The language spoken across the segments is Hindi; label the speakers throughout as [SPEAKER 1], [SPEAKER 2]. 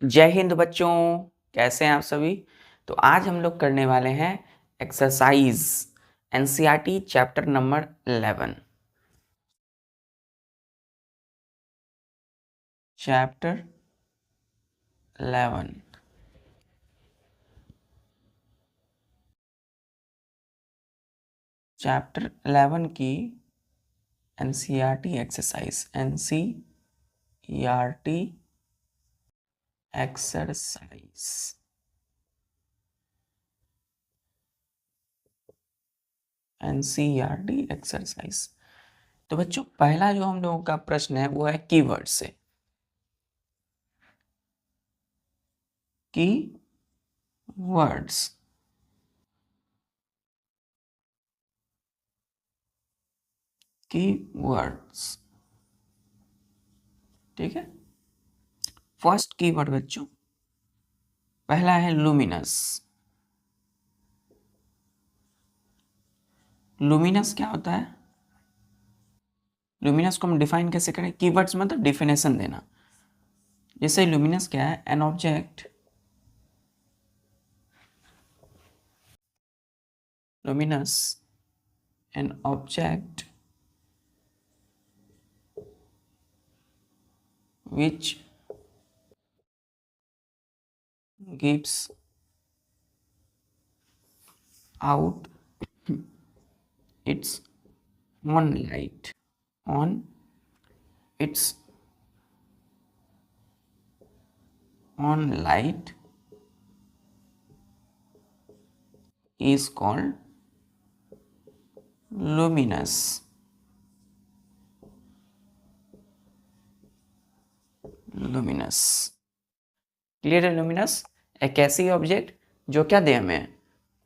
[SPEAKER 1] जय हिंद बच्चों, कैसे हैं आप सभी। तो आज हम लोग करने वाले हैं exercise NCERT chapter number 11। Chapter 11 chapter 11 की NCERT exercise NCERT exercise NCERT exercise. तो बच्चों, पहला जो हम लोगों का प्रश्न है वो है कीवर्ड से। कीवर्ड्स, कीवर्ड्स, ठीक है। फर्स्ट कीवर्ड बच्चों, पहला है लुमिनस। लुमिनस क्या होता है? लुमिनस को हम डिफाइन कैसे करें? कीवर्ड्स मतलब डिफिनेशन देना। जैसे लुमिनस क्या है? An object, luminous an object which gives out its own light on its own light is called luminous। Luminous, clear है। लुमिनस एक ऐसी ऑब्जेक्ट जो क्या दे, हमें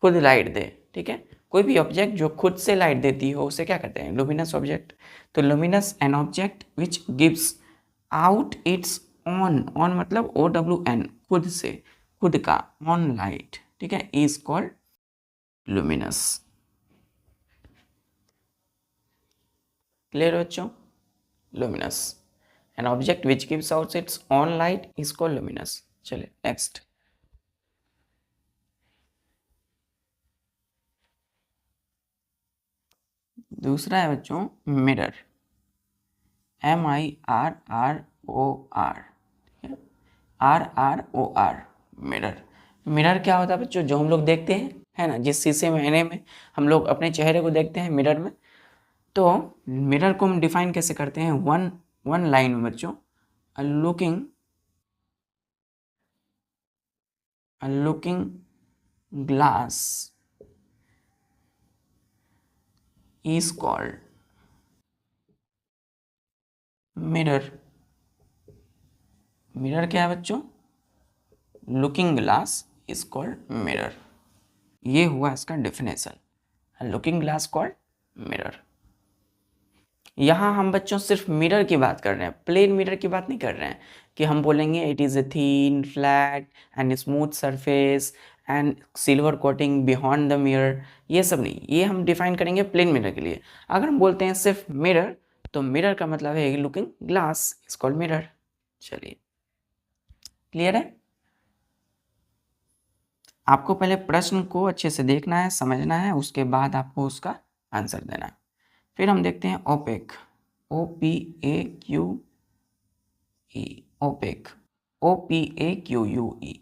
[SPEAKER 1] खुद लाइट दे, ठीक है। कोई भी ऑब्जेक्ट जो खुद से लाइट देती हो उसे क्या कहते हैं? Luminous object. तो luminous an object which gives out its own, own मतलब OWN, खुद से, खुद का, ऑन लाइट, ठीक है, इज कॉल्ड लुमिनस। क्लियर बच्चों? Luminous an object which gives out its on light is called luminous. चलिए नेक्स्ट। दूसरा है बच्चों मिरर, MIRROR, ठीक है, RROR, मिरर। मिरर क्या होता है बच्चों? जो हम लोग देखते हैं, है ना, जिस शीशे में, आईने में हम लोग अपने चेहरे को देखते हैं मिरर में। तो मिरर को हम डिफाइन कैसे करते हैं? वन लाइन में बच्चों, अ looking glass is called mirror. Mirror क्या है बच्चों? Looking glass is called mirror. ये हुआ इसका definition, looking glass called mirror. यहाँ हम बच्चों सिर्फ मिरर की बात कर रहे हैं, प्लेन मिरर की बात नहीं कर रहे हैं कि हम बोलेंगे it is a thin flat and smooth surface and silver coating beyond the mirror, ये सब नहीं। ये हम डिफाइन करेंगे प्लेन मिरर के लिए। अगर हम बोलते हैं सिर्फ मिरर, तो मिरर का मतलब है looking glass is called mirror. चलिए, क्लियर है। आपको पहले प्रश्न को अच्छे से देखना है, समझना है, उसके बाद आपको उसका आंसर देना है। फिर हम देखते हैं opaque, OPAQE, opaque, OPAQUE।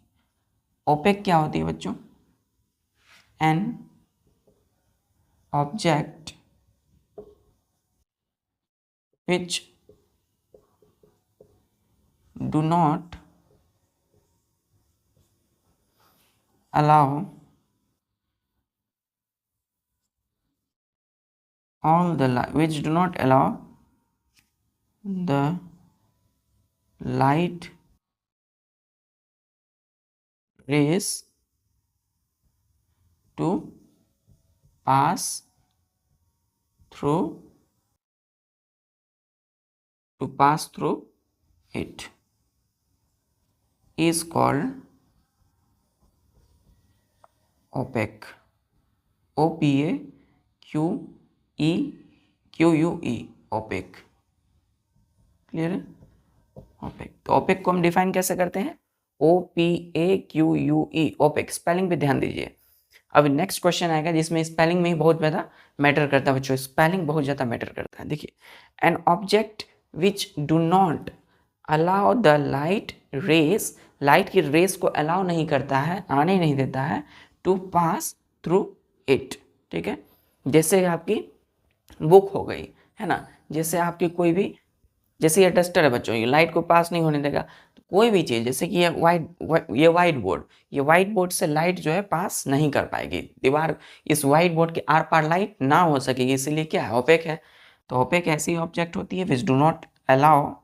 [SPEAKER 1] Opaque क्या होती है बच्चों? An object which do not allow all the light, which do not allow the light rays to pass through it is called opaque, OPAQUE, opaque। Clear है? ओपेक। तो ओपेक को हम डिफाइन कैसे करते हैं? OPAQUE, OPEC. स्पेलिंग पे ध्यान दीजिए। अब नेक्स्ट क्वेश्चन आएगा जिसमें स्पेलिंग में ही बहुत ज़्यादा मैटर करता है बच्चों, स्पेलिंग बहुत ज़्यादा मैटर करता है। देखिए, N object which do not allow the light race, light की रेस को अलाउ नहीं करता है, आने नहीं देता है, टू पास थ्रू इट। ठीक है, जैसे आपकी बुक हो गई है ना, जैसे आपकी कोई भी, जैसे ये डस्टर है बच्चों, ये लाइट को पास नहीं होने देगा। तो कोई भी चीज़, जैसे कि ये वाइट बोर्ड से लाइट जो है पास नहीं कर पाएगी, दीवार इस वाइट बोर्ड के आर पार लाइट ना हो सकेगी, इसीलिए क्या है, ओपेक है। तो ओपेक ऐसी ऑब्जेक्ट होती है which do not allow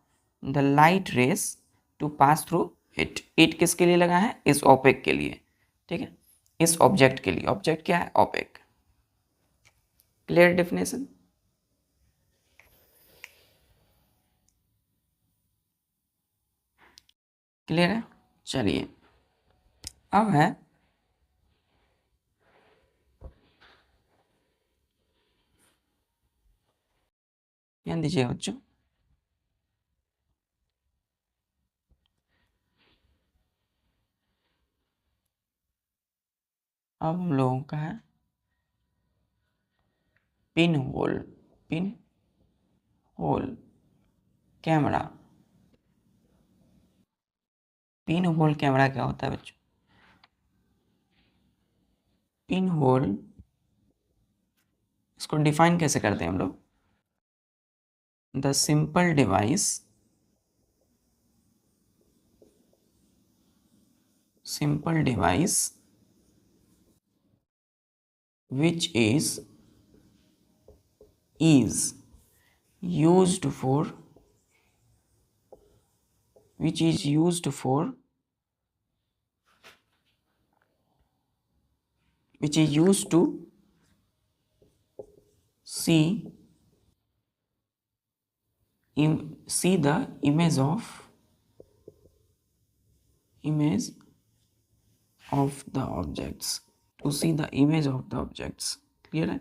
[SPEAKER 1] the light rays to pass through it. It किसके लिए लगा है, इस ओपेक के लिए। ठीक है, इस ऑब्जेक्ट के लिए। ऑब्जेक्ट क्या है, ओपेक। Clear definition. क्लियर है। चलिए, अब है ध्यान दीजिए बच्चों, अब हम लोगों का है pin hole. Pin hole camera. Pinhole camera क्या होता है बच्चों? पिन होल, इसको डिफाइन कैसे करते हैं हम लोग? The simple device, simple device which is used for, which is used for, which is used to see see the image of the objects, to see the image of the objects। Clear है,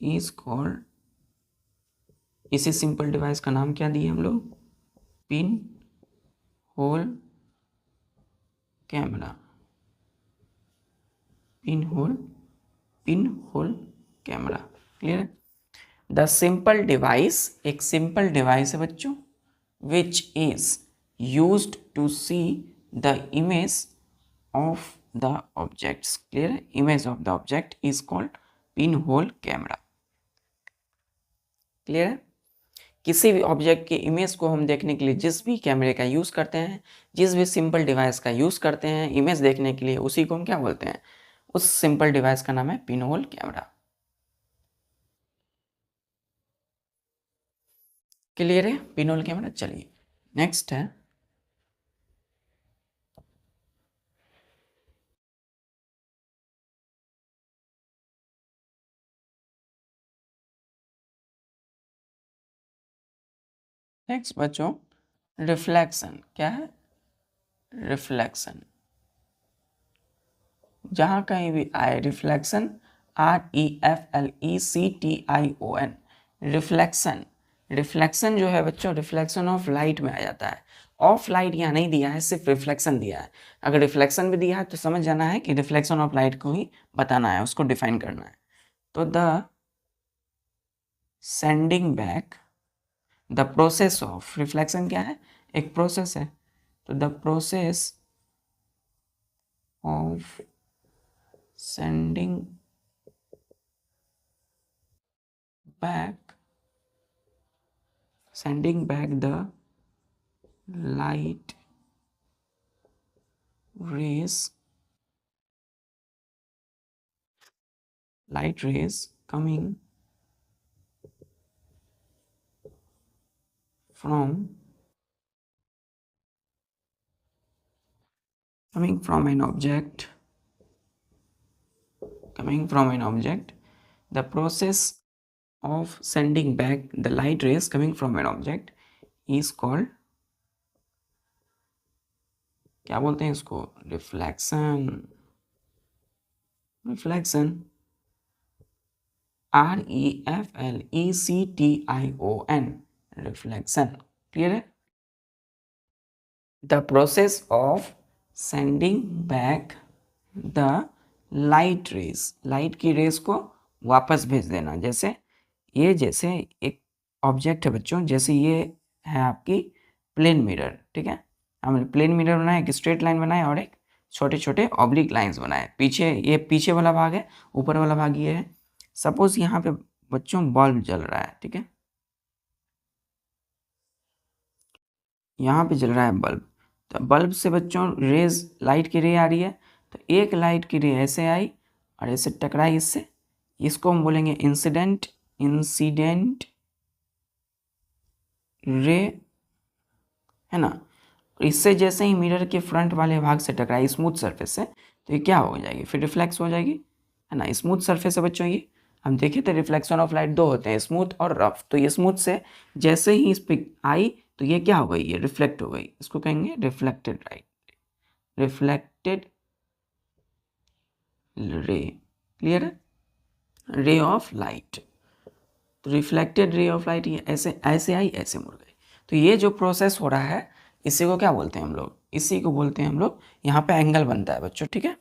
[SPEAKER 1] is called, इसी सिंपल डिवाइस का नाम क्या दिए हम लोग? Pinhole camera. Pinhole camera. Clear है। द सिंपल डिवाइस, एक सिंपल डिवाइस है बच्चों, which is used to see the image of the objects. Clear है, image of the object is called pinhole camera. Clear है। किसी भी ऑब्जेक्ट की इमेज को हम देखने के लिए जिस भी कैमरे का यूज़ करते हैं, जिस भी सिंपल डिवाइस का यूज़ करते हैं इमेज देखने के लिए, उसी को हम क्या बोलते हैं? उस सिंपल डिवाइस का नाम है पिन होल कैमरा। क्लियर है, पिन होल कैमरा। चलिए, नेक्स्ट है नेक्स्ट बच्चों, रिफ्लेक्शन। क्या है? रिफ्लेक्शन। जहां कहीं भी आए रिफ्लेक्शन, REFLECTION, रिफ्लेक्शन। रिफ्लेक्शन जो है बच्चों, रिफ्लेक्शन ऑफ लाइट में आ जाता है। ऑफ लाइट यहाँ नहीं दिया है, सिर्फ रिफ्लेक्शन दिया है। अगर रिफ्लेक्शन भी दिया है तो समझ जाना है कि रिफ्लेक्शन ऑफ लाइट को ही बताना है, उसको डिफाइन करना है। तो the sending back, the process of reflection क्या है? एक प्रोसेस है। तो the process of sending back, sending back the light rays, light rays from coming from an object, coming from an object, the process of sending back the light rays coming from an object is called, क्या बोलते हैं इसको? Reflection. Reflection, REFLECTION, reflection. Clear है। The process of sending back the light rays, light की रेज को वापस भेज देना। जैसे जैसे एक ऑब्जेक्ट है बच्चों, जैसे ये है आपकी प्लेन मिरर, ठीक है। हमने प्लेन मिरर बनाया, एक स्ट्रेट लाइन बनाया और एक छोटे छोटे ऑब्लिक लाइंस बनाए। पीछे वाला भाग है, ऊपर वाला भाग ये है। सपोज यहाँ पे बच्चों बल्ब जल रहा है, ठीक है, यहाँ पे जल रहा है बल्ब। तो बल्ब से बच्चों रेज, लाइट की रे आ रही है। तो एक लाइट की रे ऐसे आई और ऐसे टकराई इससे, इसको हम बोलेंगे इंसिडेंट रे, है ना। इससे जैसे ही मिरर के फ्रंट वाले भाग से टकराई स्मूथ सरफेस से, तो ये क्या हो जाएगी, फिर रिफ्लेक्स हो जाएगी, है ना। स्मूथ सरफेस है बच्चों, ये हम देखे थे रिफ्लेक्शन ऑफ लाइट दो होते हैं, स्मूथ और रफ। तो ये स्मूथ से जैसे ही इस पे आई तो ये क्या हो गई, ये रिफ्लेक्ट हो गई, इसको कहेंगे reflected light, reflected ray. Clear है, रे ऑफ लाइट। तो रिफ्लेक्टेड रे ऑफ लाइट ये ऐसे ऐसे आई, ऐसे मुड़ गई। तो ये जो प्रोसेस हो रहा है इसी को क्या बोलते हैं हम लोग, इसी को बोलते हैं हम लोग, यहाँ पे एंगल बनता है बच्चों, ठीक है।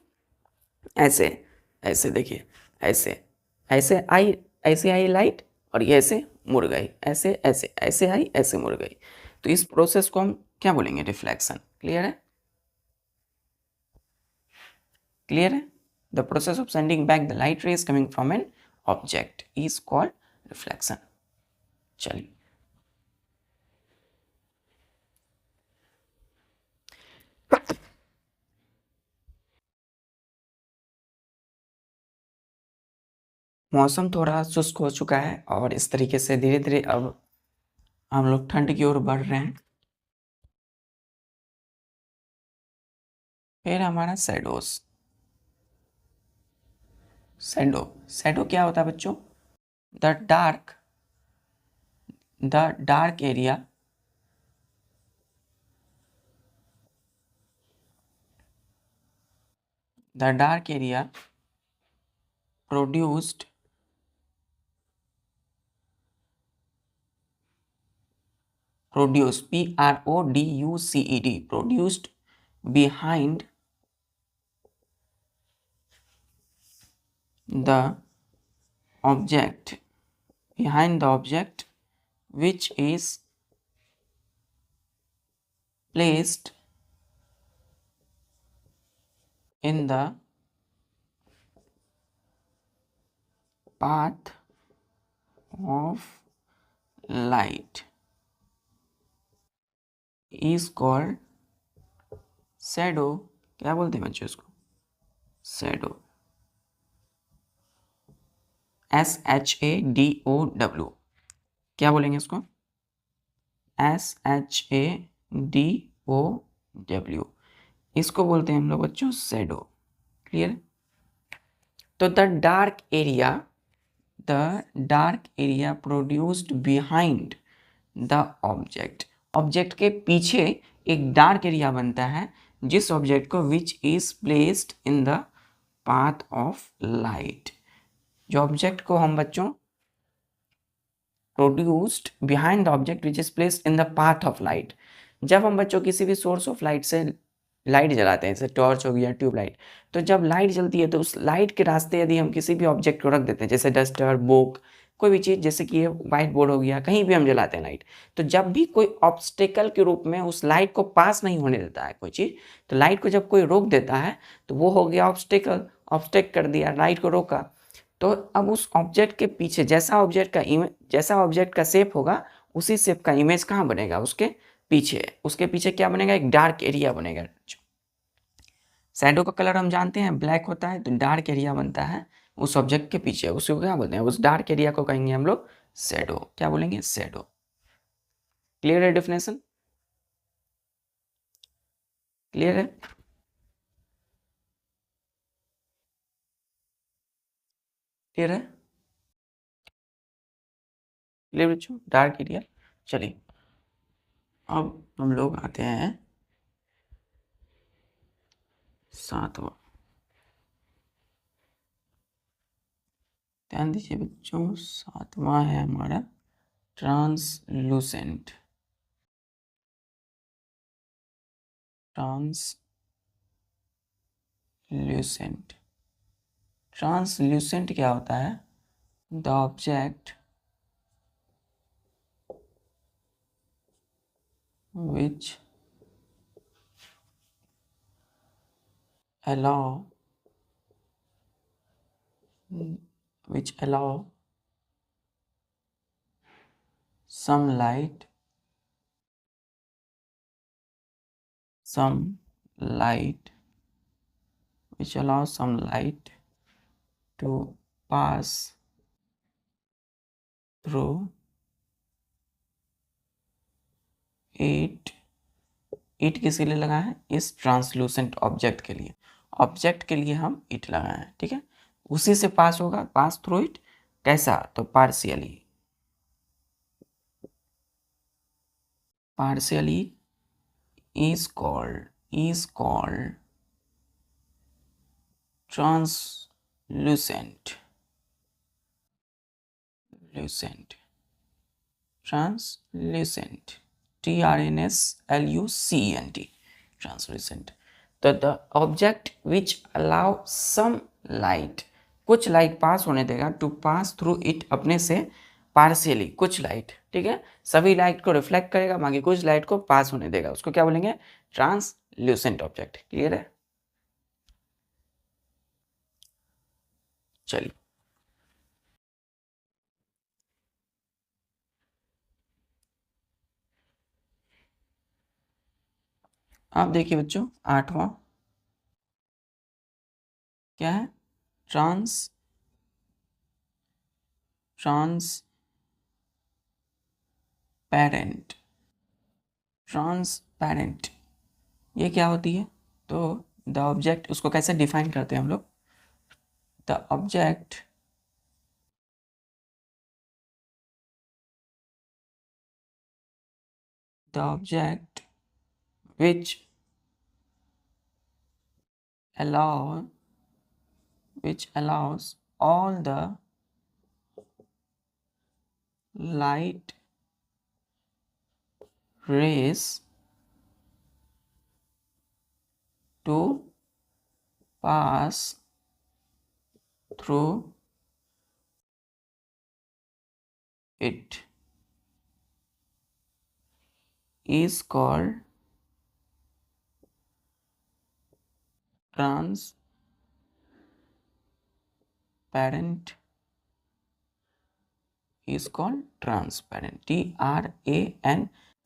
[SPEAKER 1] ऐसे ऐसे देखिए, ऐसे ऐसे आई लाइट और ये ऐसे मुड़ गई, ऐसे ऐसे ऐसे आई, ऐसे मुड़ गई। तो इस प्रोसेस को हम क्या बोलेंगे, रिफ्लेक्शन। क्लियर है, क्लियर है। The process of sending back the light rays coming from an object is called reflection. चलिए, मौसम थोड़ा शुष्क हो चुका है और इस तरीके से धीरे धीरे अब हम लोग ठंड की ओर बढ़ रहे हैं। फिर हमारा शैडोज। शैडो क्या होता है बच्चों, the dark area produced produced behind the object which is placed in the path of light is called shadow। क्या बोलते हैं बच्चों इसको, shadow, SHADOW। क्या बोलेंगे इसको, SHADOW, इसको बोलते हैं हम लोग बच्चों शैडो। क्लियर। तो the dark area produced behind the object के पीछे एक डार्क एरिया बनता है, जिस ऑब्जेक्ट को which is placed in the path of light. जो ऑब्जेक्ट को हम बच्चों produced behind the object which is placed in the path of light. जब हम बच्चों किसी भी सोर्स ऑफ लाइट से लाइट जलाते हैं, जैसे टॉर्च हो गया, ट्यूबलाइट, तो जब लाइट जलती है तो उस लाइट के रास्ते यदि हम किसी भी ऑब्जेक्ट को रख देते हैं, जैसे डस्टर, बुक, कोई भी चीज़, जैसे कि ये व्हाइट बोर्ड हो गया, कहीं भी हम जलाते हैं लाइट, तो जब भी कोई ऑब्स्टेकल के रूप में उस लाइट को पास नहीं होने देता है कोई चीज़, तो लाइट को जब कोई रोक देता है तो वो हो गया ऑब्स्टेकल, ऑब्स्टेक कर दिया, लाइट को रोका। तो अब उस ऑब्जेक्ट के पीछे जैसा ऑब्जेक्ट का शेप होगा, उसी शेप का इमेज कहाँ बनेगा, उसके पीछे क्या बनेगा, एक डार्क एरिया बनेगा। शैडो का कलर हम जानते हैं ब्लैक होता है, तो डार्क एरिया बनता है उस ऑब्जेक्ट के पीछे, उसको क्या बोलते हैं, उस डार्क एरिया को कहेंगे हम लोग शैडो। क्या बोलेंगे, शैडो। क्लियर है डेफिनेशन, क्लियर है। क्लियर है, क्लियर बच्चों, डार्क एरिया। चलिए, अब हम लोग आते हैं सातवां। ध्यान दीजिए बच्चों, सातवां है हमारा ट्रांसलूसेंट। ट्रांसल्यूसेंट। ट्रांसल्यूसेंट क्या होता है? The object which allow some light which allows some light to pass through it। It किसके लिए लगा है? इस ट्रांसलूसेंट ऑब्जेक्ट के लिए। ऑब्जेक्ट के लिए हम इट लगाए हैं, ठीक है। उसी से पास होगा, पास थ्रू इट। कैसा? तो partially is called translucent। TRANSLUCENT, translucent। तो the object which allow some light, कुछ लाइट पास होने देगा, टू पास थ्रू इट, अपने से पार्शियली, कुछ लाइट, ठीक है। सभी लाइट को रिफ्लेक्ट करेगा, बाकी कुछ लाइट को पास होने देगा, उसको क्या बोलेंगे? Translucent object. क्लियर है? चलिए आप देखिए बच्चों, 8वां क्या है? ट्रांसपेरेंट। ये क्या होती है? तो द ऑब्जेक्ट, उसको कैसे डिफाइन करते हैं हम लोग? The object which allows all the light rays to pass through it is called transparent। is called transparent।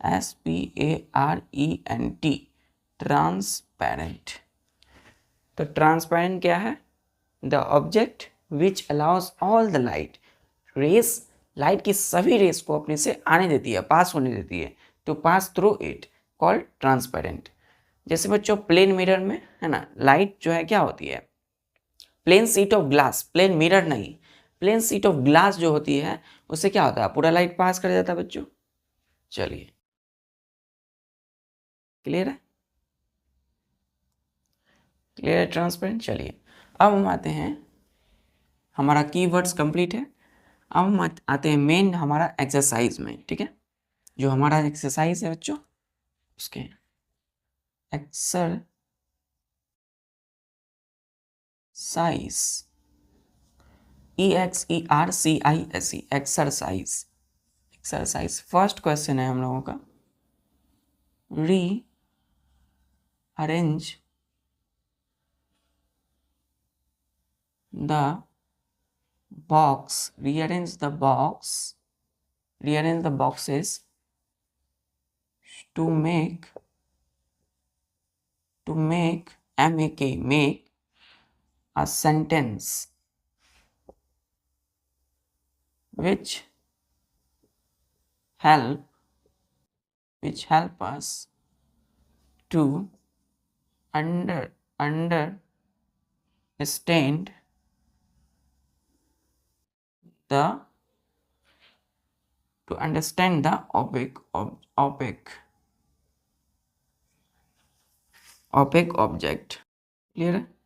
[SPEAKER 1] TRANSPARENT, transparent. तो ट्रांसपेरेंट क्या है? The object which allows all the light race, light की सभी रेस को अपने से आने देती है, पास होने देती है, to pass through it, called transparent. जैसे बच्चों प्लेन मिरर में है ना, लाइट जो है क्या होती है? Plane sheet of glass, plane mirror नहीं, प्लेन शीट ऑफ ग्लास जो होती है उससे क्या होता है? पूरा लाइट पास कर जाता है बच्चों। चलिए क्लियर है? क्लियर है ट्रांसपेरेंट। चलिए अब हम आते हैं, हमारा कीवर्ड्स कंप्लीट है। अब हम आते हैं मेन हमारा एक्सरसाइज में, ठीक है। जो हमारा एक्सरसाइज है बच्चों, उसके exercise EXERCISE, exercise. First question है हम लोगों का, rearrange the boxes to make a sentence which help us to understand the opaque object। Clear है?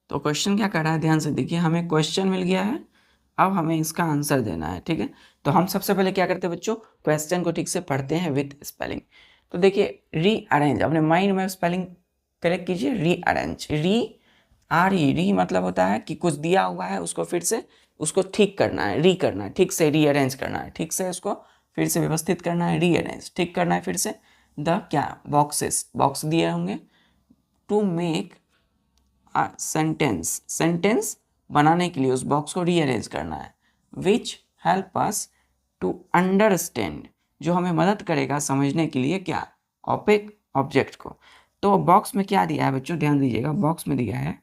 [SPEAKER 1] तो क्वेश्चन क्या कर रहा है, ध्यान से देखिए। हमें क्वेश्चन मिल गया है, अब हमें इसका आंसर देना है, ठीक है। तो हम सबसे पहले क्या करते हैं बच्चों? क्वेश्चन को ठीक से पढ़ते हैं विथ स्पेलिंग। तो देखिए रीअरेंज, अपने माइंड में स्पेलिंग करेक्ट कीजिए, रीअरेंज, री मतलब होता है कि कुछ दिया हुआ है उसको फिर से उसको ठीक करना है, करना है, ठीक से रीअरेंज करना है, ठीक से उसको फिर से व्यवस्थित करना है, रीअरेंज, ठीक करना है फिर से। द क्या, बॉक्सेस, बॉक्स दिए होंगे। To make a sentence, sentence बनाने के लिए उस बॉक्स को रीअरेंज करना है। Which help us to understand, जो हमें मदद करेगा समझने के लिए क्या, ऑपेक ऑब्जेक्ट को। तो बॉक्स में क्या दिया है बच्चों, ध्यान दीजिएगा, बॉक्स में दिया है,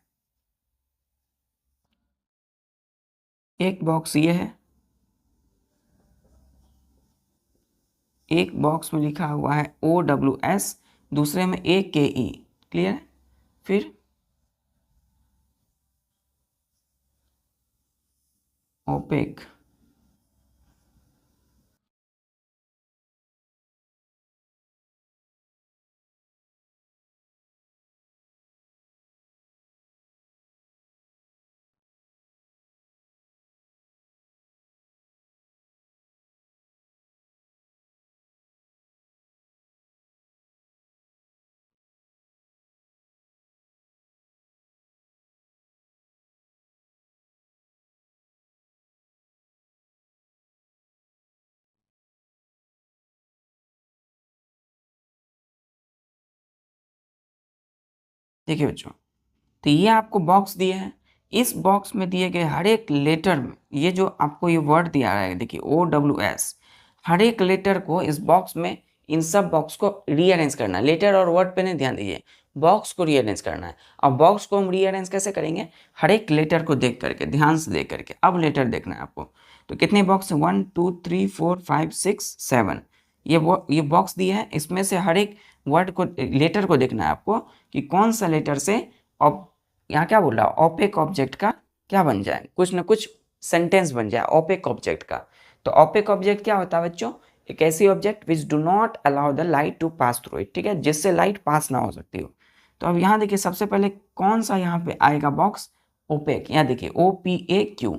[SPEAKER 1] एक बॉक्स ये है, एक बॉक्स में लिखा हुआ है OWS, दूसरे में AKE, क्लियर है। फिर ओपेक, देखिए बच्चों, तो ये आपको बॉक्स दिए हैं, इस बॉक्स में दिए गए हर एक लेटर में, ये जो आपको ये वर्ड दिया है देखिए OWS, हर एक लेटर को इस बॉक्स में, इन सब बॉक्स को रीअरेंज करना है। लेटर और वर्ड पे नहीं ध्यान दीजिए, बॉक्स को रीअरेंज करना है। अब बॉक्स को हम रीअरेंज कैसे करेंगे, हर एक लेटर को देख करके, ध्यान से देख करके। अब लेटर देखना है आपको, तो कितने बॉक्स है, 1 2 3 4 5 6 7, ये बॉक्स दिए हैं, इसमें से हर एक वर्ड को, लेटर को देखना है आपको कि कौन सा लेटर से यहाँ क्या बोल रहा है, ओपेक ऑब्जेक्ट का क्या बन जाए, कुछ ना कुछ सेंटेंस बन जाए ओपेक ऑब्जेक्ट का। तो ओपेक ऑब्जेक्ट क्या होता है बच्चों, एक ऐसी object which do not allow the light to pass through it, ठीक है, जिससे लाइट पास ना हो सकती हो। तो अब यहाँ देखिए सबसे पहले कौन सा यहाँ पे आएगा बॉक्स, ओपेक, यहाँ देखिए OPAQ,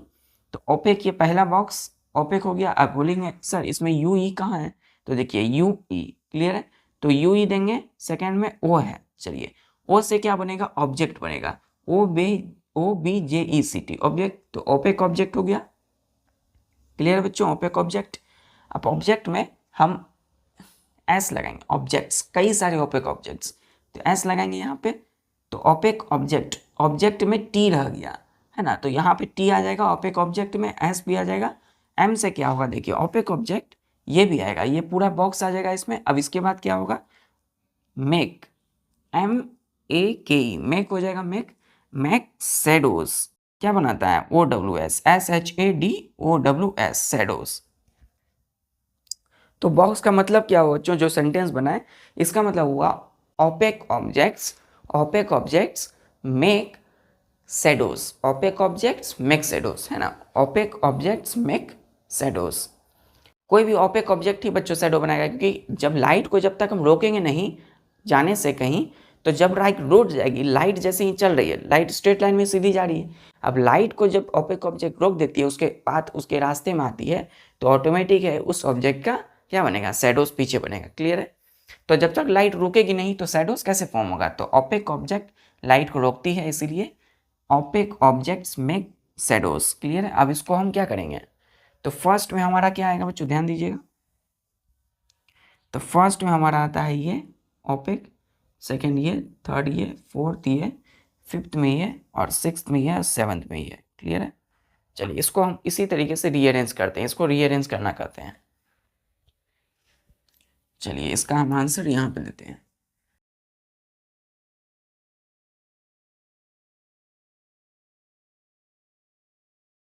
[SPEAKER 1] तो ओपेक ये पहला बॉक्स ओपेक हो गया। अब बोलेंगे सर इसमें UE कहाँ है, तो देखिए UE, क्लियर है, तो UE देंगे, सेकेंड में O है, चलिए O से क्या बनेगा, ऑब्जेक्ट बनेगा, OBJECT, ऑब्जेक्ट, तो ओपेक ऑब्जेक्ट हो गया, क्लियर है बच्चों, ओपेक ऑब्जेक्ट। अब ऑब्जेक्ट में हम एस लगाएंगे, ऑब्जेक्ट्स, कई सारे ओपेक ऑब्जेक्ट्स, तो एस लगाएंगे यहाँ पे, तो ओपेक ऑब्जेक्ट, ऑब्जेक्ट में टी रह गया है ना, तो यहाँ पे टी आ जाएगा, ओपेक ऑब्जेक्ट में एस भी आ जाएगा। एम से क्या होगा, देखिए ओपेक ऑब्जेक्ट ये भी आएगा, ये पूरा बॉक्स आ जाएगा इसमें। अब इसके बाद क्या होगा, मेक, MEK, मेक हो जाएगा, मेक शेडोज, क्या बनाता है, OWS, SHADOWS, शेडोज। तो बॉक्स का मतलब क्या हुआ बच्चों, जो सेंटेंस बनाए इसका मतलब हुआ opaque objects, OPEC objects make shadows, OPEC objects make shadows, है ना, ओपेक ऑब्जेक्ट्स मेक शेडोज। कोई भी ओपेक ऑब्जेक्ट ही बच्चों शेडो बनाएगा, क्योंकि जब लाइट को, जब तक हम रोकेंगे नहीं जाने से कहीं, तो जब लाइट रुक जाएगी, लाइट जैसे ही चल रही है, लाइट स्ट्रेट लाइन में सीधी जा रही है, अब लाइट को जब ओपेक ऑब्जेक्ट रोक देती है, उसके बाद उसके रास्ते में आती है, तो ऑटोमेटिक है उस ऑब्जेक्ट का क्या बनेगा, शेडोज पीछे बनेगा, क्लियर है। तो जब तक लाइट रुकेगी नहीं तो शेडोज कैसे फॉर्म होगा, तो ओपेक ऑब्जेक्ट लाइट को रोकती है, इसीलिए OPEC objects make shadows, clear है। अब इसको हम क्या करेंगे, तो फर्स्ट में हमारा क्या आएगा बच्चों, ध्यान दीजिएगा, तो फर्स्ट में हमारा आता है ये ओपेक, सेकेंड ये, थर्ड ये, फोर्थ ये, फिफ्थ में ये, और सिक्स्थ में ये, और सेवन्थ में ये, क्लियर है। चलिए इसको हम इसी तरीके से रीअरेंज करते हैं, इसको रीअरेंज करना कहते हैं। चलिए इसका हम आंसर यहाँ पे देते हैं।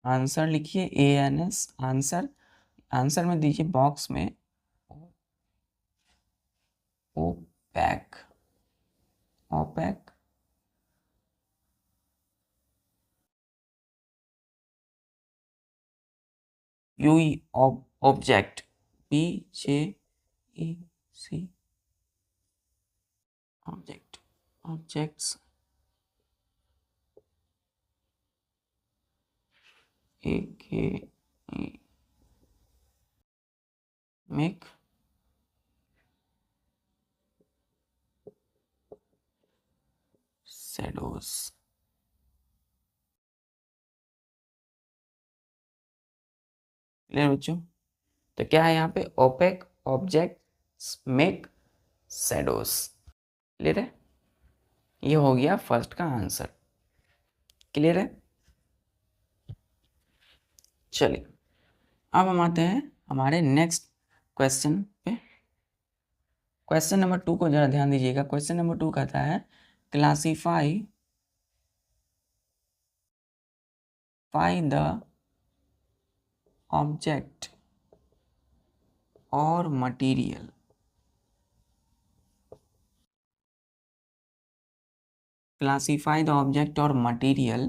[SPEAKER 1] आंसर लिखिए ANS, आंसर, आंसर में दीजिए बॉक्स में opaque, opaque, UE object, BJEC, object, objects AKE make shadows. Clear बच्चों? तो क्या है यहाँ पे, opaque objects make shadows. Clear है? ये हो गया फर्स्ट का आंसर। क्लियर है? चलिए अब हम आते हैं हमारे नेक्स्ट क्वेश्चन पे। क्वेश्चन नंबर 2 को जरा ध्यान दीजिएगा। क्वेश्चन नंबर 2 कहता है क्लासीफाई द ऑब्जेक्ट और material classify the object or material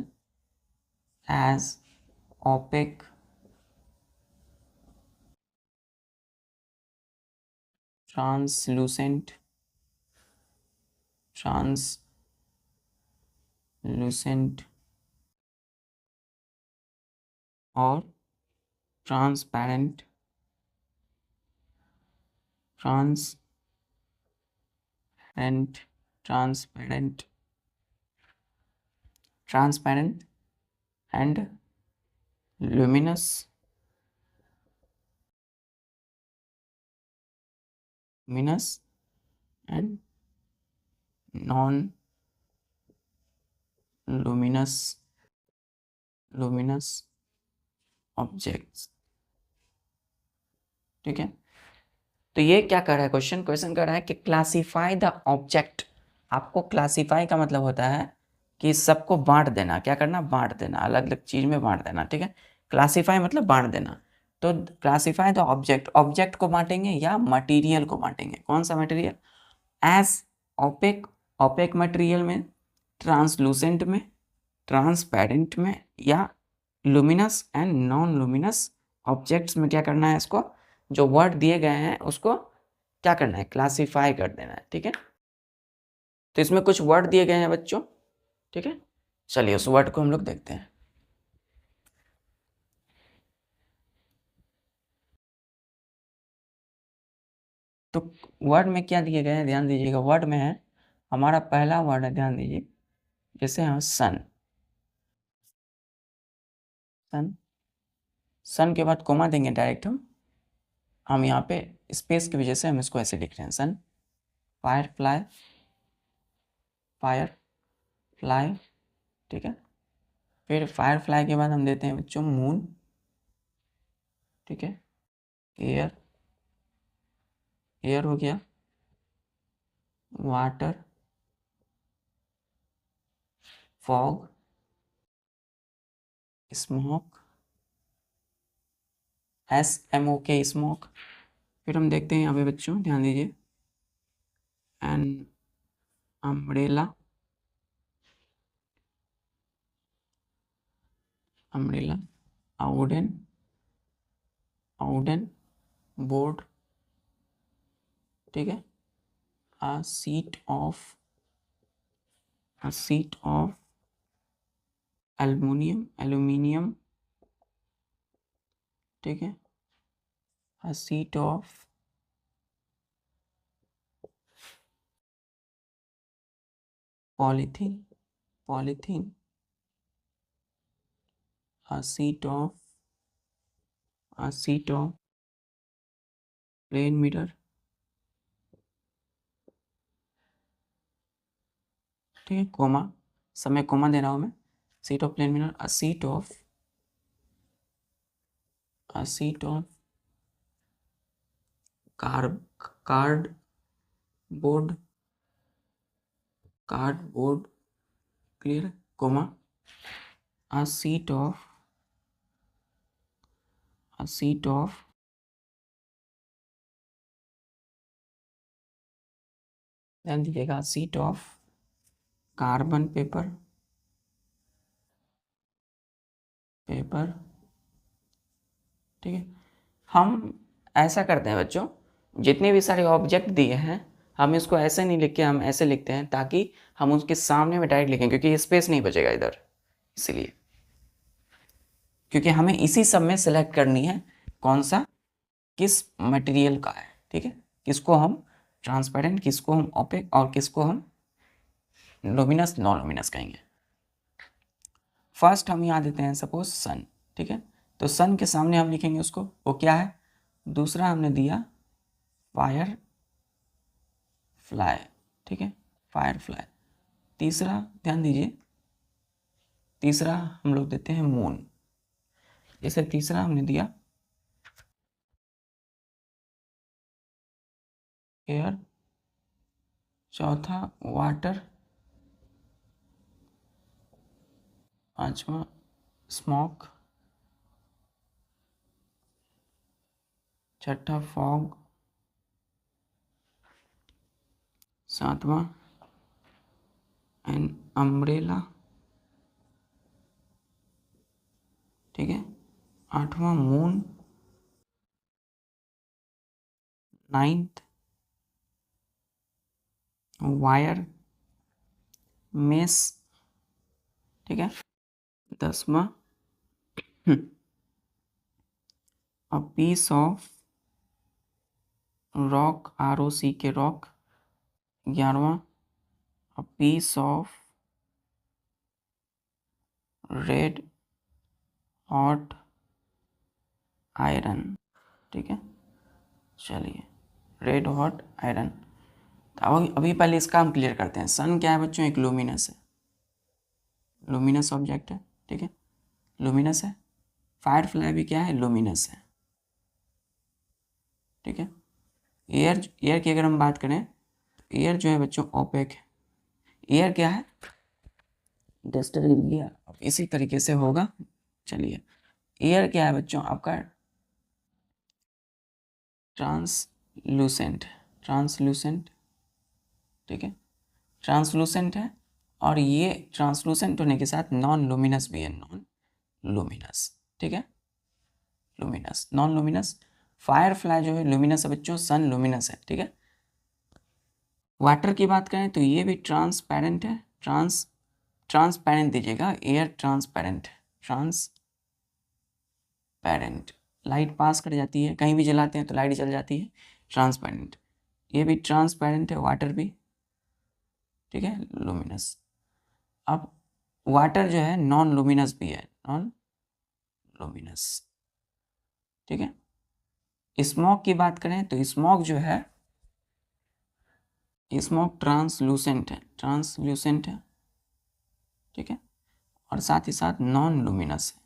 [SPEAKER 1] as opaque, translucent और transparent and luminous and non luminous objects. ठीक है, तो ये क्या कर रहा है क्वेश्चन कर रहा है कि क्लासीफाई द ऑब्जेक्ट। आपको क्लासीफाई का मतलब होता है कि सबको बांट देना। क्या करना? बांट देना, अलग अलग चीज में बांट देना। ठीक है, क्लासीफाई मतलब बांट देना। तो क्लासीफाई द ऑब्जेक्ट, ऑब्जेक्ट को बांटेंगे या मटेरियल को बांटेंगे। कौन सा material? As opaque, opaque material में, ट्रांसलूसेंट में, ट्रांसपेरेंट में, या luminous and non luminous objects में। क्या करना है इसको, जो वर्ड दिए गए हैं उसको क्या करना है? क्लासीफाई कर देना है। ठीक है, तो इसमें कुछ वर्ड दिए गए हैं बच्चों। ठीक है, चलिए उस वर्ड को हम लोग देखते हैं। तो वर्ड में क्या दिए गए हैं ध्यान दीजिएगा। वर्ड में है, हमारा पहला वर्ड है, ध्यान दीजिए, जैसे हम सन, सन, सन के बाद कोमा देंगे डायरेक्ट। हम यहाँ पे स्पेस की वजह से हम इसको ऐसे लिख रहे हैं, sun. Firefly, firefly. ठीक है, फिर फायर फ्लाई के बाद हम देते हैं बच्चों मून। ठीक है, एयर, एयर हो गया, water, fog, smoke, SMOK smoke. फिर हम देखते हैं यहाँ पे बच्चों, ध्यान दीजिए, एन अम्ब्रेला, अम्ब्रेला, आउडन, आउडन बोर्ड। ठीक है, a sheet of aluminium। ठीक है, a sheet of polythene, a sheet of plain mirror। ठीक है, कोमा, समय कोमा दे रहा हूं मैं। sheet of plain mirror, a sheet of cardboard, clear, comma, a sheet of ध्यान दीजिएगा, sheet of कार्बन पेपर, ठीक है। हम ऐसा करते हैं बच्चों, जितने भी सारे ऑब्जेक्ट दिए हैं हम इसको ऐसे नहीं लिख के हम ऐसे लिखते हैं, ताकि हम उसके सामने में डायरेक्ट लिखें, क्योंकि स्पेस नहीं बचेगा इधर, इसलिए। क्योंकि हमें इसी सब में सेलेक्ट करनी है कौन सा किस मटेरियल का है। ठीक है, किसको हम ट्रांसपेरेंट, किसको हम ओपेक और किसको हम लुमिनस, नॉन लुमिनस कहेंगे। फर्स्ट हम यहाँ देते हैं सपोज सन, ठीक है, तो सन के सामने हम लिखेंगे उसको, वो क्या है। दूसरा हमने दिया फायर फ्लाई, ठीक है, फायर फ्लाई। तीसरा ध्यान दीजिए, तीसरा हम लोग देते हैं मून, जैसे तीसरा हमने दिया एयर, चौथा वाटर, पांचवा स्मोक, छठा फॉग, सातवां एन अम्ब्रेला, ठीक है, आठवां मून, नाइन्थ वायर मेस, ठीक है, 10वां a piece of rock, ROC के रॉक, 11वां a piece of red hot iron, ठीक है, चलिए रेड हॉट आयरन। तो अभी पहले इसका हम क्लियर करते हैं। सन क्या है बच्चों, एक लुमिनस है, लुमिनस ऑब्जेक्ट है, ठीक है, लुमिनस है। फायर फ्लाई भी क्या है, लुमिनस है, ठीक है। एयर की अगर हम बात करें तो एयर जो है बच्चों ओपेक है। एयर क्या है, डस्टर एरिया, इसी तरीके से होगा। चलिए एयर क्या है बच्चों आपका, ट्रांसलूसेंट, ट्रांसलूसेंट, ठीक है, ट्रांसलूसेंट है। और ये ट्रांसलूसेंट होने के साथ नॉन लुमिनस भी है, नॉन लुमिनस, ठीक है, luminous, non luminous. Fire fly जो है लुमिनस है बच्चों, सन लुमिनस है, ठीक है। वाटर की बात करें तो ये भी ट्रांसपेरेंट है, ट्रांसपेरेंट दीजिएगा, air transparent, transparent, light pass कर जाती है, कहीं भी जलाते हैं तो लाइट जल जाती है, ट्रांसपेरेंट। ये भी ट्रांसपेरेंट है, वाटर भी, ठीक है, लुमिनस। अब वाटर जो है नॉन लुमिनस भी है, नॉन लुमिनस, ठीक है। स्मोक की बात करें तो स्मोक जो है, स्मोक ट्रांसलूसेंट है, ट्रांसलूसेंट है, ठीक है, और साथ ही साथ नॉन लुमिनस है,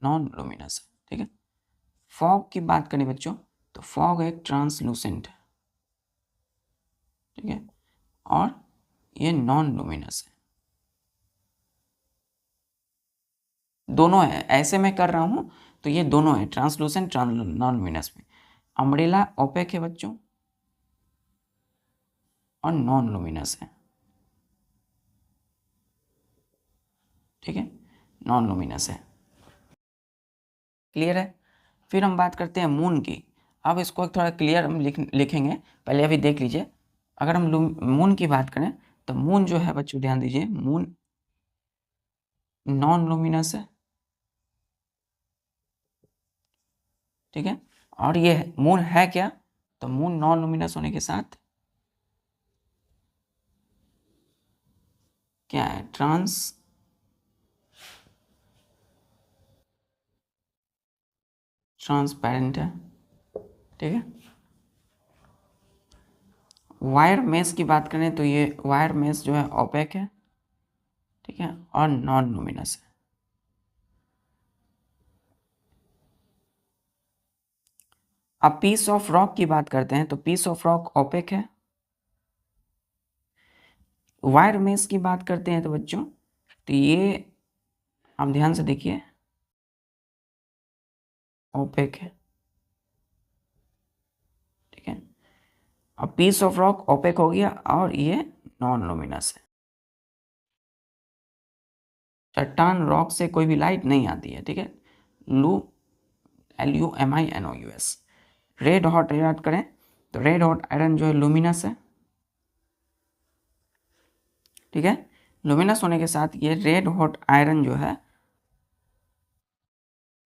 [SPEAKER 1] नॉन लुमिनस है, ठीक है। फॉग की बात करें बच्चों तो फॉग एक ट्रांसलूसेंट है, ठीक है, और ये नॉन लुमिनस है। दोनों है, ऐसे मैं कर रहा हूँ तो ये दोनों है, ट्रांसलूसेंट, नॉन लुमिनस में। अम्ब्रेला ओपेक है बच्चों और नॉन लुमिनस है, ठीक है, नॉन लुमिनस है, क्लियर है। फिर हम बात करते हैं मून की। अब इसको थोड़ा क्लियर हम लिखेंगे, पहले अभी देख लीजिए। अगर हम मून की बात करें तो मून जो है बच्चों ध्यान दीजिए, मून नॉन लुमिनस है, ठीक है, और ये मून है क्या, तो मून नॉन लुमिनस होने के साथ क्या है, ट्रांसपेरेंट है, ठीक है। वायर मेश की बात करें तो ये वायर मेश जो है ओपेक है, ठीक है, और नॉन लुमिनस है। अब पीस ऑफ रॉक की बात करते हैं तो पीस ऑफ रॉक ओपेक है। वायर मेश की बात करते हैं तो बच्चों तो ये आप ध्यान से देखिए, ओपेक है, ठीक है। अब पीस ऑफ रॉक ओपेक हो गया और ये नॉन लुमिनस है। चट्टान रॉक से कोई भी लाइट नहीं आती है, ठीक है, LUMINOUS। रेड हॉट याद करें तो रेड हॉट आयरन जो है लुमिनस है, ठीक है, लुमिनस होने के साथ ये रेड हॉट आयरन जो है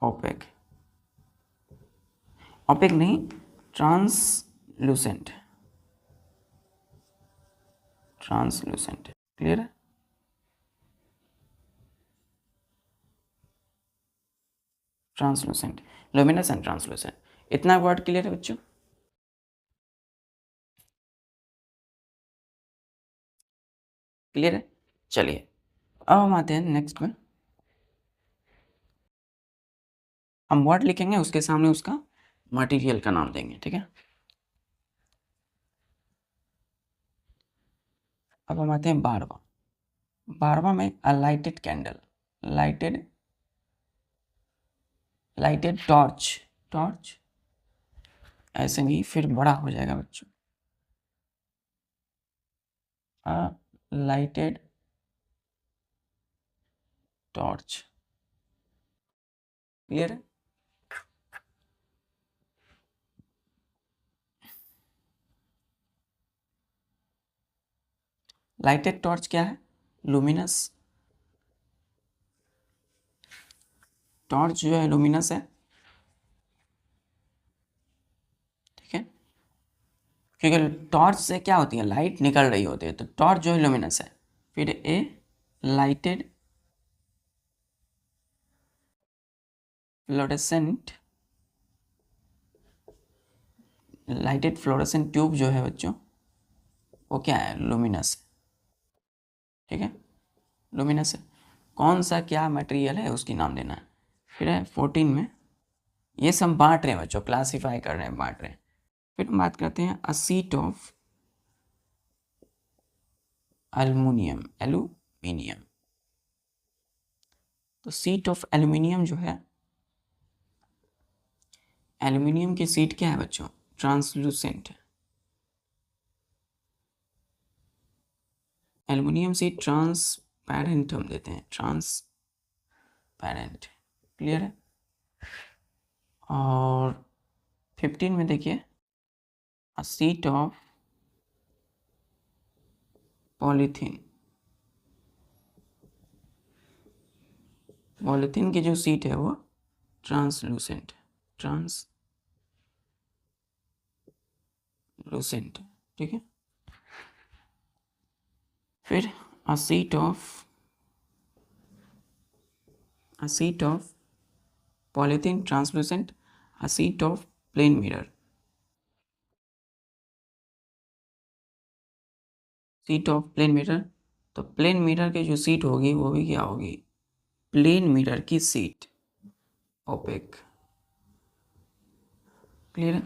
[SPEAKER 1] ओपेक, ओपेक नहीं, ट्रांसलूसेंट, ट्रांसलूसेंट। क्लियर है? ट्रांसलूसेंट, लुमिनस एंड ट्रांसलूसेंट, इतना वर्ड क्लियर है बच्चों? क्लियर है? चलिए अब हम आते हैं नेक्स्ट में। हम वर्ड लिखेंगे, उसके सामने उसका मटेरियल का नाम देंगे, ठीक है? अब हम आते हैं 12वां। 12वां में a lighted candle, lighted torch, torch ऐसे नहीं, फिर बड़ा हो जाएगा बच्चों। A lighted torch. क्लियर है? लाइटेड टॉर्च क्या है? लुमिनस। टॉर्च जो है लुमिनस है, ठीक है? क्योंकि टॉर्च से क्या होती है, लाइट निकल रही होती है, तो टॉर्च जो है लुमिनस है। फिर a lighted fluorescent, lighted fluorescent tube जो है बच्चों, वो क्या है? लुमिनस, ठीक है? लुमिनस है। कौन सा क्या मटेरियल है उसकी नाम देना है। फिर है 14 में, ये सब बांट रहे हैं बच्चों, क्लासीफाई कर रहे हैं, बांट रहे हैं। फिर हम बात करते हैं अ शीट ऑफ एल्युमिनियम, एल्यूमिनियम। तो शीट ऑफ एल्यूमिनियम जो है, एल्यूमिनियम की शीट क्या है बच्चों? ट्रांसलूसेंट। एल्यूमिनियम शीट ट्रांसपेरेंट हम देते हैं, ट्रांसपेरेंट। क्लियर है? और 15 में देखिए अ शीट ऑफ पॉलीथीन, पॉलीथीन की जो शीट है वो ट्रांसलूसेंट, ट्रांसलूसेंट, ठीक है? फिर a sheet of polythene translucent, a sheet of plane mirror, sheet of plane mirror. तो प्लेन मिरर की जो शीट होगी वो भी क्या होगी? प्लेन मिरर की शीट, ओपेक। क्लियर है?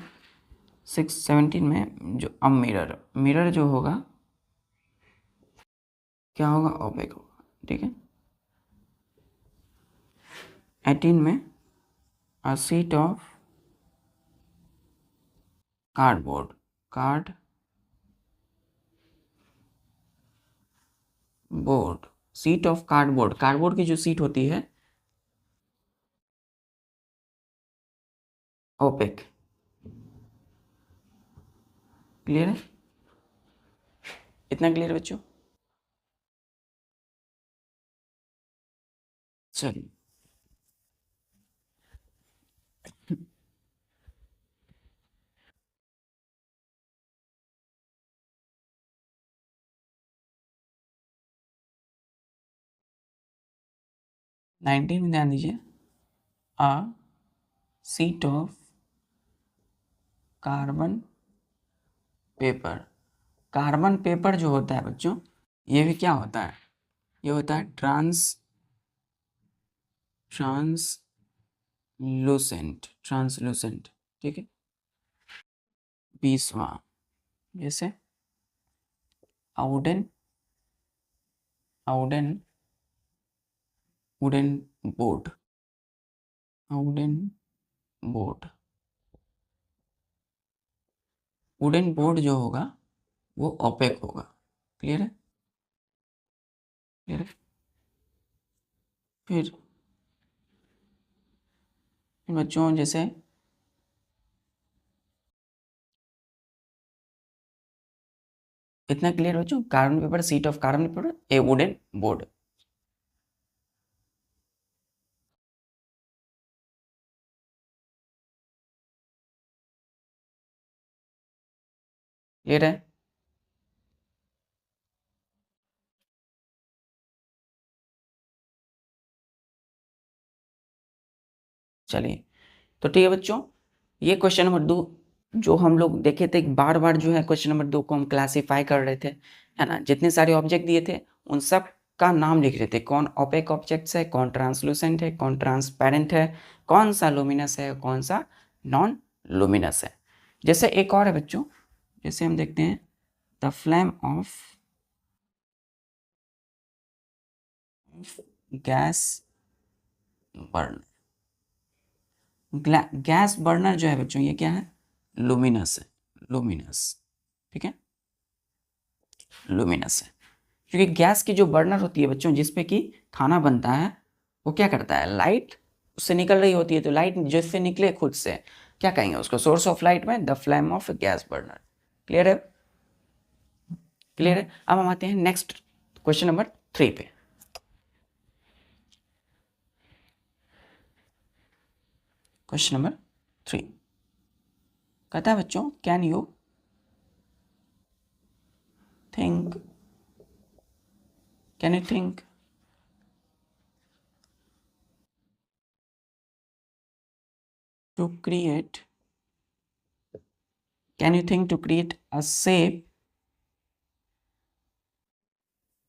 [SPEAKER 1] 617 में जो अब मिरर, मिरर जो होगा क्या होगा? ओपेक होगा, ठीक है? 18 में अ sheet of cardboard, cardboard, sheet of cardboard, cardboard की जो शीट होती है ओपेक। क्लियर है? इतना क्लियर बच्चों? चलिए 19 में ध्यान दीजिए अ sheet of carbon paper. Carbon paper जो होता है बच्चों, ये भी क्या होता है? ये होता है ट्रांसलूसेंट, ठीक है? 20वां, जैसे आउडन, आउडन wooden board, wooden board, wooden board जो होगा वो ओपेक होगा। क्लियर है? क्लियर है? फिर बच्चों जैसे इतना क्लियर बच्चों, carbon paper, sheet of carbon paper, A wooden board. Clear है? चलिए, तो ठीक है बच्चों, ये क्वेश्चन नंबर 2 जो हम लोग देखे थे, बार बार जो है क्वेश्चन नंबर 2 को हम क्लासीफाई कर रहे थे, है ना। जितने सारे ऑब्जेक्ट दिए थे उन सब का नाम लिख रहे थे, कौन ओपेक ऑब्जेक्ट्स है, कौन ट्रांसलूसेंट है, कौन ट्रांसपेरेंट है, कौन सा लुमिनस है, कौन सा नॉन लुमिनस है। जैसे एक और है बच्चों, जैसे हम देखते हैं the flame of gas burner. Gas burner जो है बच्चों, ये क्या है, लुमिनस है, लुमिनस, ठीक है, लुमिनस है। क्योंकि गैस की जो बर्नर होती है बच्चों, जिसपे कि खाना बनता है, वो क्या करता है, लाइट उससे निकल रही होती है, तो लाइट जिससे निकले खुद से क्या कहेंगे उसको, सोर्स ऑफ लाइट में the flame of gas burner. Clear है, क्लियर है। अब हम आते हैं नेक्स्ट क्वेश्चन नंबर 3 पे। क्वेश्चन नंबर 3 कहता है बच्चों, can you think, can you think to create, can you think to create a shape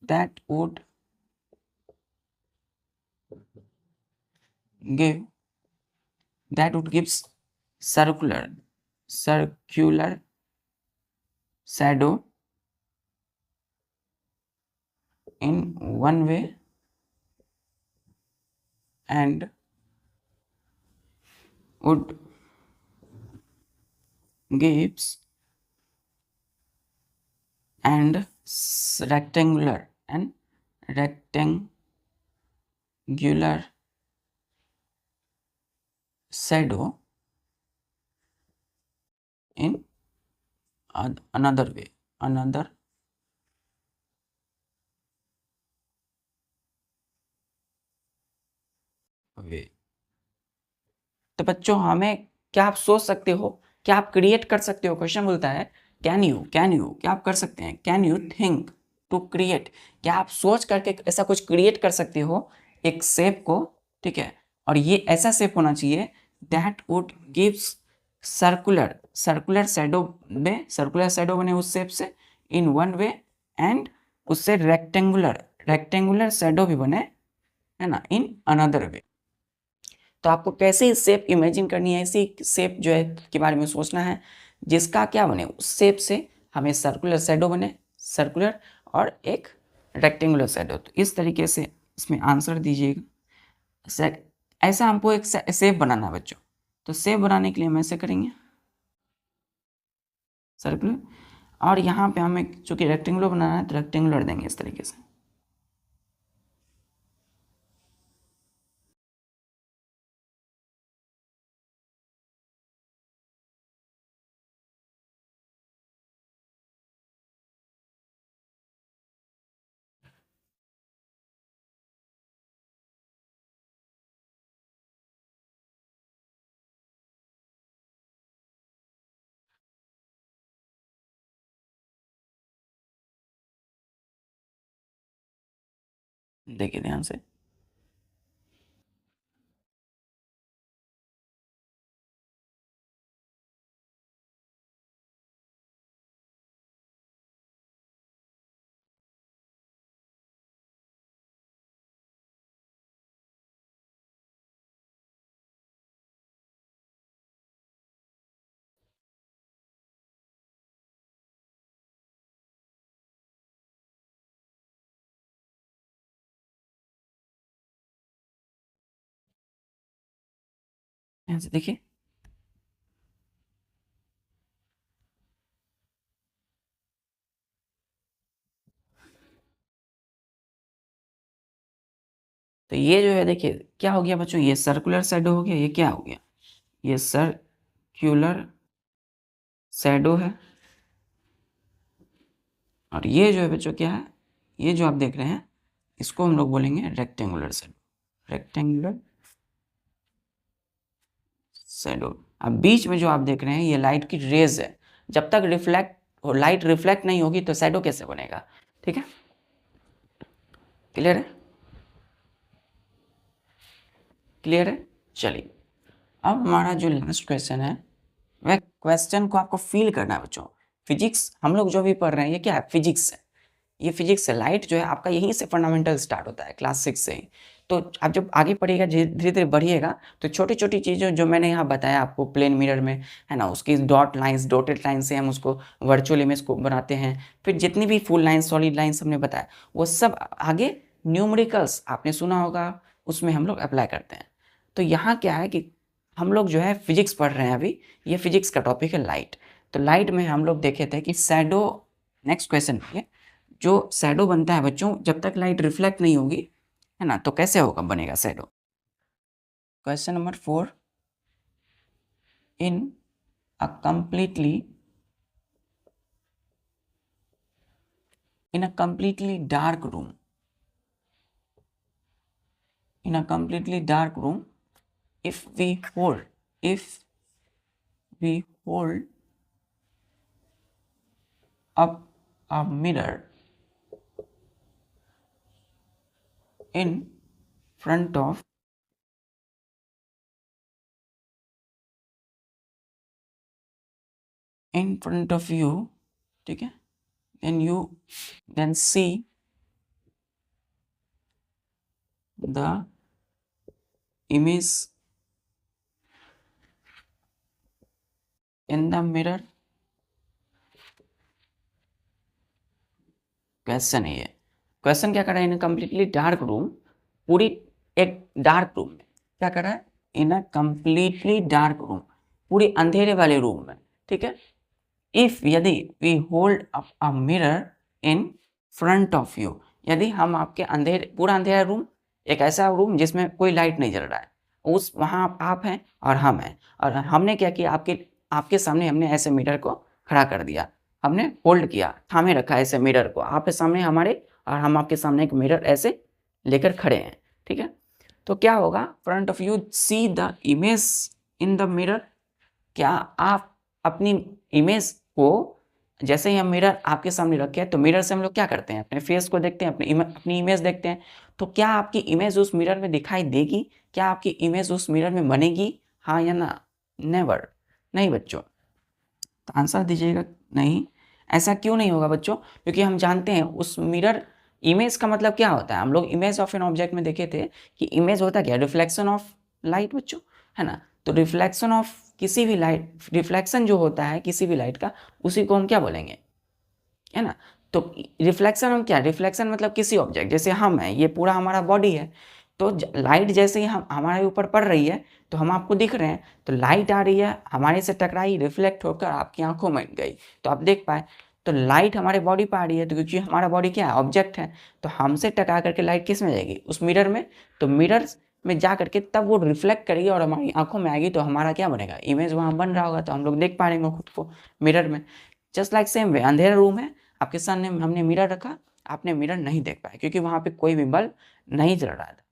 [SPEAKER 1] that would give, that would gives circular shadow in one way and would gives and rectangular shadow in another way, तो बच्चों हमें, क्या आप सोच सकते हो, क्या आप क्रिएट कर सकते हो, क्वेश्चन बोलता है कैन यू, क्या आप कर सकते हैं, can you think to create, क्या आप सोच करके ऐसा कुछ क्रिएट कर सकते हो एक शेप को, ठीक है, और ये ऐसा शेप होना चाहिए that would gives circular shadow में, सर्कुलर शैडो बने उस शेप से इन वन वे एंड उससे रेक्टेंगुलर शैडो भी बने, है ना, इन अनदर वे। तो आपको कैसे शेप इमेजिन करनी है, ऐसी शेप जो है के बारे में सोचना है जिसका क्या बने, उस शेप से हमें सर्कुलर शैडो बने, सर्कुलर और एक रेक्टेंगुलर शैडो। तो इस तरीके से इसमें आंसर दीजिएगा। ऐसा हमको एक शेप बनाना है बच्चों, तो शेप बनाने के लिए हम ऐसे करेंगे सर्कुलर, और यहाँ पे हमें चूंकि रेक्टेंगुलर बनाना है तो रेक्टेंगुलर देंगे इस तरीके से। देखिए ध्यान से, ध्यान से देखिए, तो ये जो है देखिए क्या हो गया बच्चों, ये सर्कुलर शैडो हो गया, ये क्या हो गया, ये सर्क्यूलर शैडो है, और ये जो है बच्चों क्या है, ये जो आप देख रहे हैं इसको हम लोग बोलेंगे रेक्टेंगुलर शैडो, रेक्टेंगुलर शैडो। अब बीच में जो आप देख रहे हैं ये लाइट की रेज है, जब तक लाइट रिफ्लेक्ट नहीं होगी तो शैडो कैसे बनेगा, ठीक है, क्लियर है, क्लियर है। चलिए अब हमारा जो लास्ट क्वेश्चन है वह क्वेश्चन को आपको फील करना है बच्चों। फिजिक्स हम लोग जो भी पढ़ रहे हैं ये क्या है, फिजिक्स है, ये फिजिक्स है। लाइट जो है आपका यहीं से फंडामेंटल स्टार्ट होता है क्लास 6 से ही। तो आप जब आगे पढ़िएगा धीरे धीरे बढ़िएगा तो छोटी छोटी चीज़ें जो मैंने यहाँ बताया आपको प्लेन मिरर में, है ना, उसकी डॉट लाइंस डॉटेड लाइन से हम उसको वर्चुअल इमेज को बनाते हैं। फिर जितनी भी फुल लाइन्स सॉलिड लाइन्स हमने बताया वो सब आगे न्यूमेरिकल्स आपने सुना होगा उसमें हम लोग अप्लाई करते हैं। तो यहाँ क्या है कि हम लोग जो है फिजिक्स पढ़ रहे हैं अभी, ये फिजिक्स का टॉपिक है लाइट। तो लाइट में हम लोग देखे थे कि शैडो, नेक्स्ट क्वेश्चन ये जो शैडो बनता है बच्चों जब तक लाइट रिफ्लेक्ट नहीं होगी, है ना, तो कैसे होगा बनेगा shadow. Question number 4, in a completely dark room, in a completely dark room, if we hold up a mirror in front of you, ठीक है, then see the image in the mirror। Question है ये, क्वेश्चन क्या कर रहा है, इन कंप्लीटली डार्क रूम, पूरी एक डार्क रूम में क्या कर रहा है, in a completely dark room, पूरी अंधेरे वाले रूम में, ठीक है। इफ यदि we hold up a mirror in front of you, यदि हम आपके अंधेरे, पूरा अंधेरा रूम, एक ऐसा रूम जिसमें कोई लाइट नहीं जल रहा है, उस वहाँ आप हैं और हम हैं, और हमने क्या किया, आपके आपके सामने हमने ऐसे मिरर को खड़ा कर दिया, हमने होल्ड किया, थामे रखा ऐसे मिरर को, आपके सामने हमारे और हम आपके सामने एक मिरर ऐसे लेकर खड़े हैं, ठीक है। तो क्या होगा, front of you see the image in the mirror, क्या आप अपनी इमेज को, जैसे ही हम मिरर आपके सामने रखे हैं तो मिरर से हम लोग क्या करते हैं, अपने फेस को देखते हैं, अपनी इमेज देखते हैं। तो क्या आपकी इमेज उस मिरर में दिखाई देगी, क्या आपकी इमेज उस मिरर में बनेगी, हाँ या ना, नेवर, नहीं बच्चों। तो आंसर दीजिएगा नहीं। ऐसा क्यों नहीं होगा बच्चों, क्योंकि हम जानते हैं उस मिरर, इमेज का मतलब क्या होता है, हम लोग इमेज ऑफ एन ऑब्जेक्ट में देखे थे कि इमेज होता क्या, रिफ्लेक्शन ऑफ लाइट बच्चों, है ना। तो रिफ्लेक्शन ऑफ किसी भी लाइट, रिफ्लेक्शन जो होता है किसी भी लाइट का, उसी को हम क्या बोलेंगे, है ना। तो रिफ्लेक्शन हम क्या, रिफ्लेक्शन मतलब किसी ऑब्जेक्ट, जैसे हम हैं, ये पूरा हमारा बॉडी है, तो लाइट जैसे ही हम हमारे ऊपर पड़ रही है तो हम आपको दिख रहे हैं, तो लाइट आ रही है हमारे से टकराई, रिफ्लेक्ट होकर आपकी आंखों में गई तो आप देख पाए। तो लाइट हमारे बॉडी पर आ रही है तो क्योंकि हमारा बॉडी क्या है, ऑब्जेक्ट है, तो हमसे टकरा करके लाइट किस में जाएगी, उस मिरर में। तो मिरर में जा करके तब वो रिफ्लेक्ट करेगी और हमारी आंखों में आएगी, तो हमारा क्या बनेगा, इमेज वहाँ बन रहा होगा, तो हम लोग देख पा रहे खुद को मिरर में। जस्ट लाइक सेम वे, अंधेरा रूम है, आपके सामने हमने मिरर रखा, आपने मिरर नहीं देख पाया क्योंकि वहाँ पे कोई भी बल्ब नहीं जल रहा था।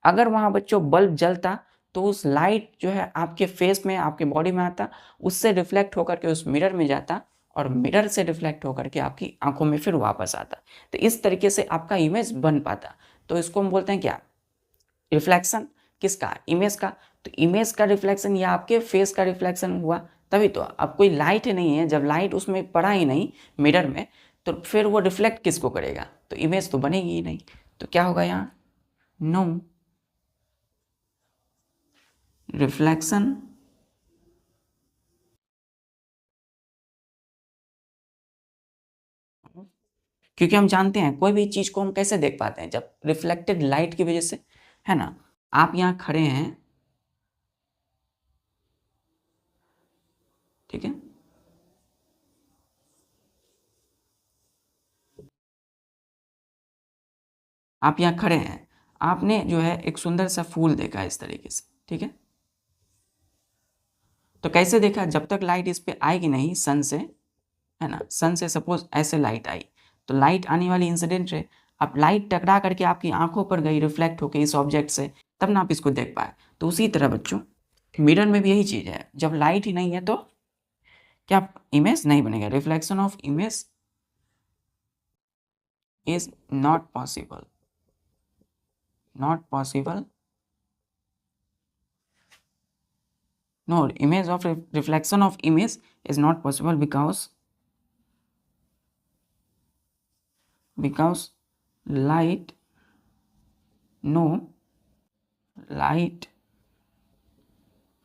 [SPEAKER 1] अगर वहाँ बच्चों बल्ब जलता तो उस लाइट जो है आपके फेस में, आपके बॉडी में आता, उससे रिफ्लेक्ट होकर के उस मिरर में जाता और मिरर से रिफ्लेक्ट होकर के आपकी आंखों में फिर वापस आता। तो इस तरीके से आपका इमेज बन पाता। तो इसको हम बोलते हैं क्या, रिफ्लेक्शन। किसका, इमेज का। तो इमेज का रिफ्लेक्शन या आपके फेस का रिफ्लेक्शन हुआ, तभी तो। अब कोई लाइट नहीं है, जब लाइट उसमें पड़ा ही नहीं मिरर में, तो फिर वो रिफ्लेक्ट किसको करेगा, तो इमेज तो बनेगी ही नहीं। तो क्या होगा यहाँ, नो रिफ्लेक्शन क्योंकि हम जानते हैं कोई भी चीज को हम कैसे देख पाते हैं, जब रिफ्लेक्टेड लाइट की वजह से, है ना। आप यहाँ खड़े हैं, ठीक है, आप यहाँ खड़े हैं, आपने जो है एक सुंदर सा फूल देखा इस तरीके से, ठीक है। तो कैसे देखा, जब तक लाइट इस पे आएगी नहीं सन से, है ना, सन से सपोज ऐसे लाइट आई, तो लाइट आने वाली इंसिडेंट है, अब लाइट टकरा करके आपकी आंखों पर गई, रिफ्लेक्ट होकर इस ऑब्जेक्ट से, तब ना आप इसको देख पाए। तो उसी तरह बच्चों मिरर में भी यही चीज है, जब लाइट ही नहीं है तो क्या इमेज नहीं बनेगा, reflection of image is not possible, not possible No, image of reflection of image is not possible because light, no light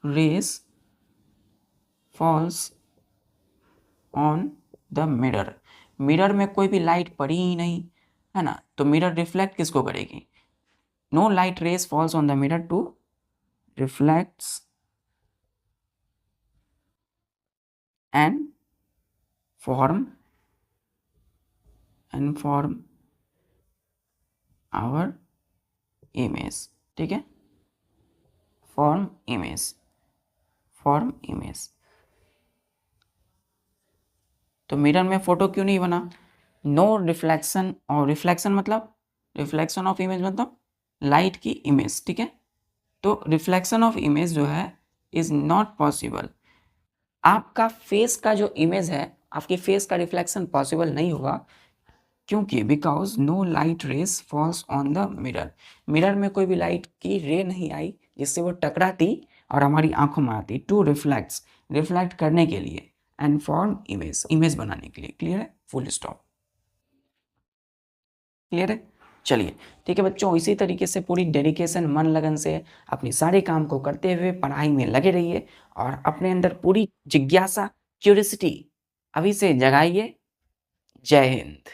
[SPEAKER 1] rays falls on the mirror. Mirror में कोई भी लाइट पड़ी ही नहीं है ना, तो मिरर रिफ्लेक्ट किसको करेगी? No light rays falls on the mirror to reflects and form our image. ठीक है, फॉर्म इमेज. तो मिरर में फोटो क्यों नहीं बना? नो रिफ्लेक्शन, और रिफ्लेक्शन मतलब रिफ्लेक्शन ऑफ इमेज मतलब लाइट की इमेज. ठीक है, तो रिफ्लेक्शन ऑफ इमेज जो है इज नॉट पॉसिबल. आपका फेस का जो इमेज है, आपके फेस का रिफ्लेक्शन पॉसिबल नहीं होगा. क्योंकि because no light rays falls on the mirror. Mirror में कोई भी लाइट की रे नहीं आई जिससे वो टकराती और हमारी आंखों में आती. टू रिफ्लेक्ट करने के लिए एंड फॉर्म इमेज बनाने के लिए. क्लियर है? Full stop. क्लियर है? चलिए ठीक है बच्चों, इसी तरीके से पूरी डेडिकेशन मन लगन से अपनी सारे काम को करते हुए पढ़ाई में लगे रहिए और अपने अंदर पूरी जिज्ञासा, क्यूरियोसिटी अभी से जगाइए. जय हिंद.